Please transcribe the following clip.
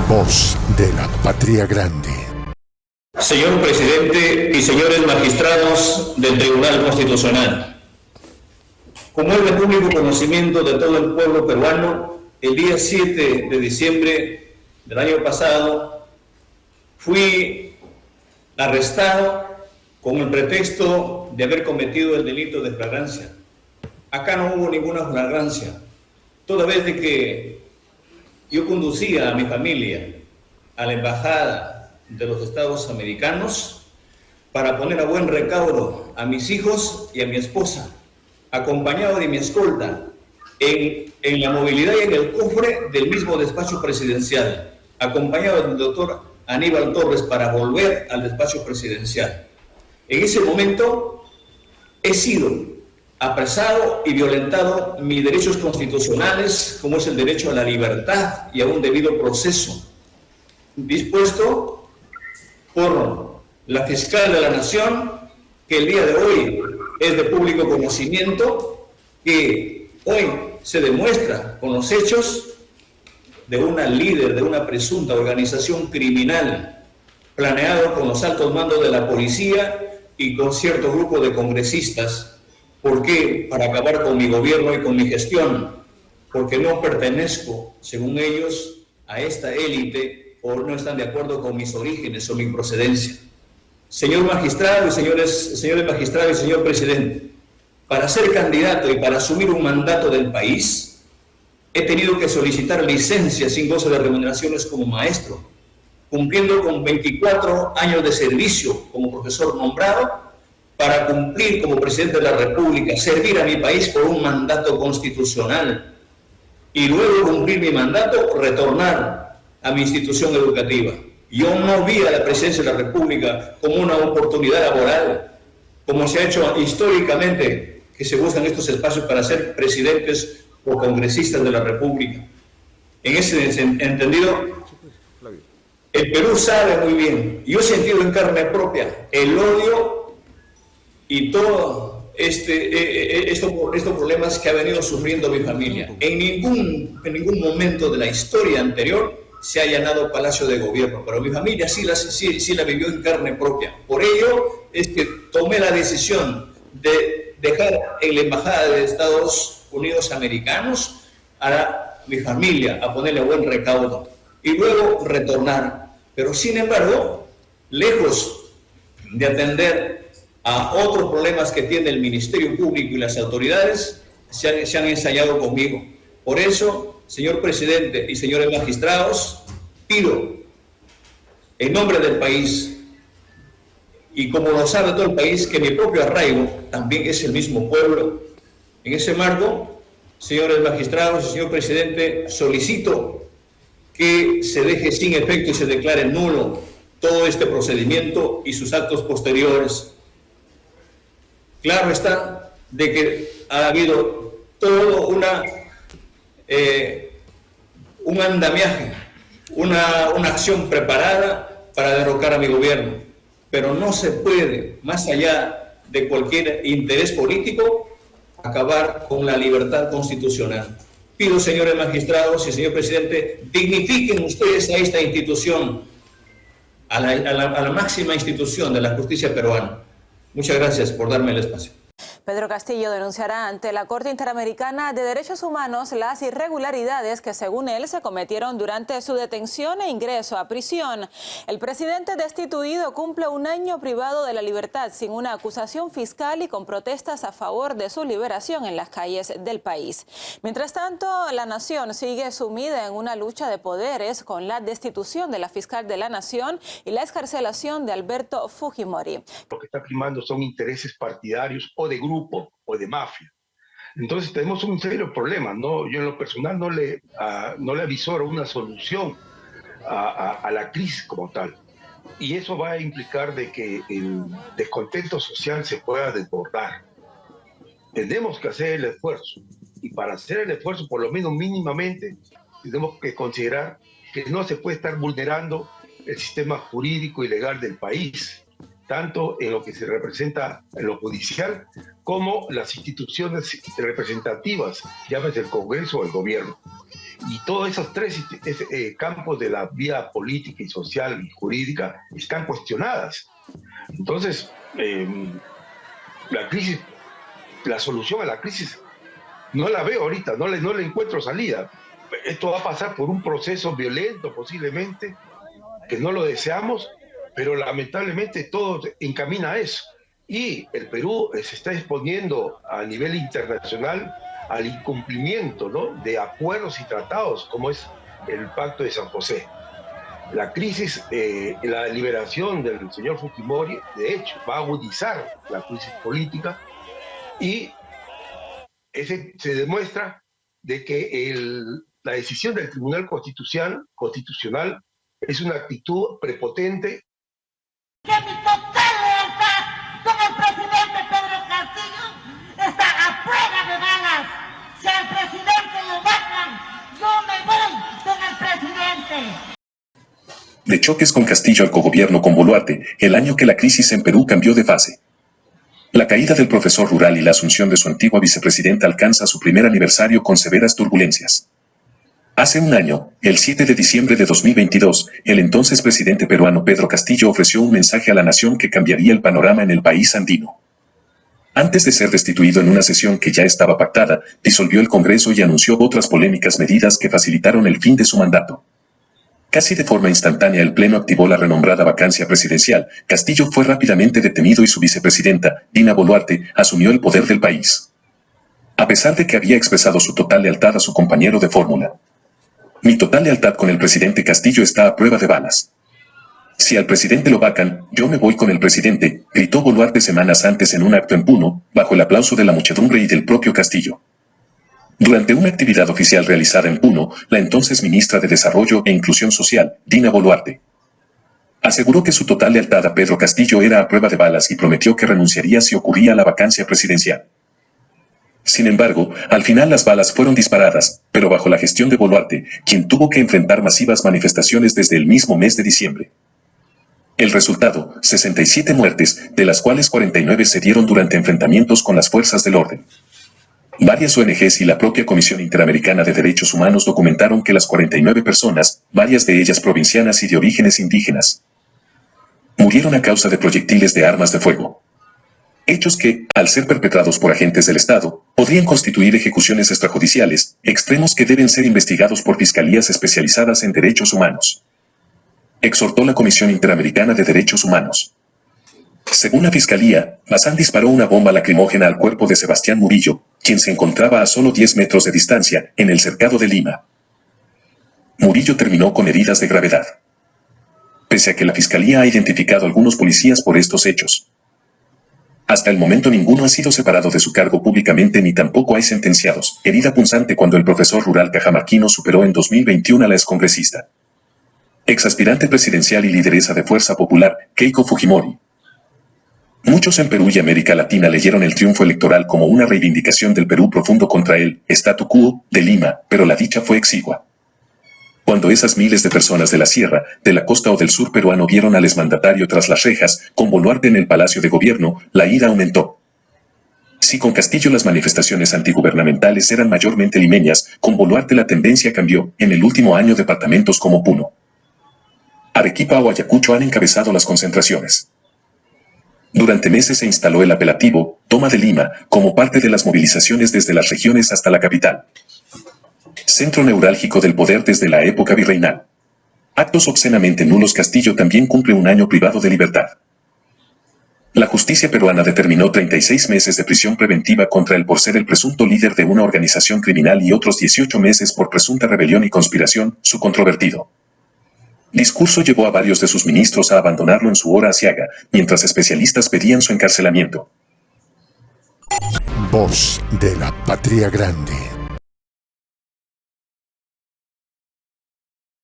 Voz de la Patria Grande. Señor Presidente y señores magistrados del Tribunal Constitucional, como es de público conocimiento de todo el pueblo peruano, el día 7 de diciembre del año pasado fui arrestado con el pretexto de haber cometido el delito de flagrancia. Acá no hubo ninguna flagrancia, toda vez de que yo conducía a mi familia a la embajada de los Estados Americanos para poner a buen recaudo a mis hijos y a mi esposa, acompañado de mi escolta en la movilidad y en el cofre del mismo despacho presidencial, acompañado del doctor Aníbal Torres para volver al despacho presidencial. En ese momento he sido apresado y violentado mis derechos constitucionales, como es el derecho a la libertad y a un debido proceso, dispuesto por la fiscal de la Nación, que el día de hoy es de público conocimiento, que hoy se demuestra con los hechos de una líder de una presunta organización criminal, planeado con los altos mandos de la policía y con cierto grupo de congresistas. ¿Por qué? Para acabar con mi gobierno y con mi gestión, porque no pertenezco, según ellos, a esta élite o no están de acuerdo con mis orígenes o mi procedencia. Señor magistrado y señores magistrados y señor presidente, para ser candidato y para asumir un mandato del país, he tenido que solicitar licencia sin goce de remuneraciones como maestro, cumpliendo con 24 años de servicio como profesor nombrado, para cumplir como presidente de la República, servir a mi país por un mandato constitucional y luego cumplir mi mandato, retornar a mi institución educativa. Yo no vi a la presidencia de la República como una oportunidad laboral, como se ha hecho históricamente, que se buscan estos espacios para ser presidentes o congresistas de la República. En ese entendido, el Perú sabe muy bien, yo he sentido en carne propia el odio y todos estos problemas que ha venido sufriendo mi familia. En ningún momento de la historia anterior se ha allanado Palacio de Gobierno, pero mi familia sí la vivió en carne propia. Por ello es que tomé la decisión de dejar en la Embajada de Estados Unidos Americanos a mi familia, a ponerle buen recaudo y luego retornar. Pero sin embargo, lejos de atender a otros problemas que tiene el Ministerio Público y las autoridades, se han ensayado conmigo. Por eso, señor presidente y señores magistrados, pido en nombre del país, y como lo sabe todo el país, que mi propio arraigo también es el mismo pueblo. En ese marco, señores magistrados y señor presidente, solicito que se deje sin efecto y se declare nulo todo este procedimiento y sus actos posteriores. Claro está de que ha habido todo un andamiaje, una acción preparada para derrocar a mi gobierno, pero no se puede, más allá de cualquier interés político, acabar con la libertad constitucional. Pido, señores magistrados y señor presidente, dignifiquen ustedes a esta institución, a la máxima institución de la justicia peruana. Muchas gracias por darme el espacio. Pedro Castillo denunciará ante la Corte Interamericana de Derechos Humanos las irregularidades que, según él, se cometieron durante su detención e ingreso a prisión. El presidente destituido cumple un año privado de la libertad sin una acusación fiscal y con protestas a favor de su liberación en las calles del país. Mientras tanto, la nación sigue sumida en una lucha de poderes con la destitución de la fiscal de la nación y la excarcelación de Alberto Fujimori. Lo que está primando son intereses partidarios o de grupo o de mafia. Entonces tenemos un serio problema, ¿no? Yo en lo personal no le avisoro una solución a la crisis como tal. Y eso va a implicar de que el descontento social se pueda desbordar. Tenemos que hacer el esfuerzo. Y para hacer el esfuerzo, por lo menos mínimamente, tenemos que considerar que no se puede estar vulnerando el sistema jurídico y legal del país, tanto en lo que se representa en lo judicial como las instituciones representativas, llámese el Congreso o el Gobierno. Y todos esos tres campos de la vida política y social y jurídica están cuestionadas. Entonces, la solución a la crisis no la veo ahorita, no le encuentro salida. Esto va a pasar por un proceso violento posiblemente, que no lo deseamos, pero lamentablemente todo encamina a eso. Y el Perú se está exponiendo a nivel internacional al incumplimiento, ¿no?, de acuerdos y tratados, como es el Pacto de San José. La crisis, la liberación del señor Fujimori, de hecho, va a agudizar la crisis política y se demuestra de que la decisión del Tribunal Constitucional es una actitud prepotente. Que mi total lealtad con el presidente Pedro Castillo está a prueba de balas. Si al presidente lo matan, yo me voy con el presidente. De choques con Castillo al cogobierno con Boluarte, el año que la crisis en Perú cambió de fase. La caída del profesor rural y la asunción de su antigua vicepresidenta alcanza su primer aniversario con severas turbulencias. Hace un año, el 7 de diciembre de 2022, el entonces presidente peruano Pedro Castillo ofreció un mensaje a la nación que cambiaría el panorama en el país andino. Antes de ser destituido en una sesión que ya estaba pactada, disolvió el Congreso y anunció otras polémicas medidas que facilitaron el fin de su mandato. Casi de forma instantánea el Pleno activó la renombrada vacancia presidencial. Castillo fue rápidamente detenido y su vicepresidenta, Dina Boluarte, asumió el poder del país. A pesar de que había expresado su total lealtad a su compañero de fórmula. Mi total lealtad con el presidente Castillo está a prueba de balas. Si al presidente lo vacan, yo me voy con el presidente, gritó Boluarte semanas antes en un acto en Puno, bajo el aplauso de la muchedumbre y del propio Castillo. Durante una actividad oficial realizada en Puno, la entonces ministra de Desarrollo e Inclusión Social, Dina Boluarte, aseguró que su total lealtad a Pedro Castillo era a prueba de balas y prometió que renunciaría si ocurría la vacancia presidencial. Sin embargo, al final las balas fueron disparadas, pero bajo la gestión de Boluarte, quien tuvo que enfrentar masivas manifestaciones desde el mismo mes de diciembre. El resultado, 67 muertes, de las cuales 49 se dieron durante enfrentamientos con las fuerzas del orden. Varias ONGs y la propia Comisión Interamericana de Derechos Humanos documentaron que las 49 personas, varias de ellas provincianas y de orígenes indígenas, murieron a causa de proyectiles de armas de fuego. Hechos que, al ser perpetrados por agentes del Estado, podrían constituir ejecuciones extrajudiciales, extremos que deben ser investigados por fiscalías especializadas en derechos humanos. Exhortó la Comisión Interamericana de Derechos Humanos. Según la Fiscalía, Bazán disparó una bomba lacrimógena al cuerpo de Sebastián Murillo, quien se encontraba a solo 10 metros de distancia, en el cercado de Lima. Murillo terminó con heridas de gravedad. Pese a que la Fiscalía ha identificado a algunos policías por estos hechos, hasta el momento ninguno ha sido separado de su cargo públicamente ni tampoco hay sentenciados. Herida punzante cuando el profesor rural cajamarquino superó en 2021 a la excongresista, exaspirante presidencial y lideresa de Fuerza Popular, Keiko Fujimori. Muchos en Perú y América Latina leyeron el triunfo electoral como una reivindicación del Perú profundo contra el statu quo de Lima, pero la dicha fue exigua. Cuando esas miles de personas de la sierra, de la costa o del sur peruano vieron al exmandatario tras las rejas, con Boluarte en el Palacio de Gobierno, la ira aumentó. Si con Castillo las manifestaciones antigubernamentales eran mayormente limeñas, con Boluarte la tendencia cambió, en el último año departamentos como Puno, Arequipa o Ayacucho han encabezado las concentraciones. Durante meses se instaló el apelativo, Toma de Lima, como parte de las movilizaciones desde las regiones hasta la capital. Centro neurálgico del poder desde la época virreinal. Actos obscenamente nulos. Castillo también cumple un año privado de libertad. La justicia peruana determinó 36 meses de prisión preventiva contra él por ser el presunto líder de una organización criminal y otros 18 meses por presunta rebelión y conspiración, su controvertido discurso llevó a varios de sus ministros a abandonarlo en su hora aciaga, mientras especialistas pedían su encarcelamiento. Voz de la Patria Grande.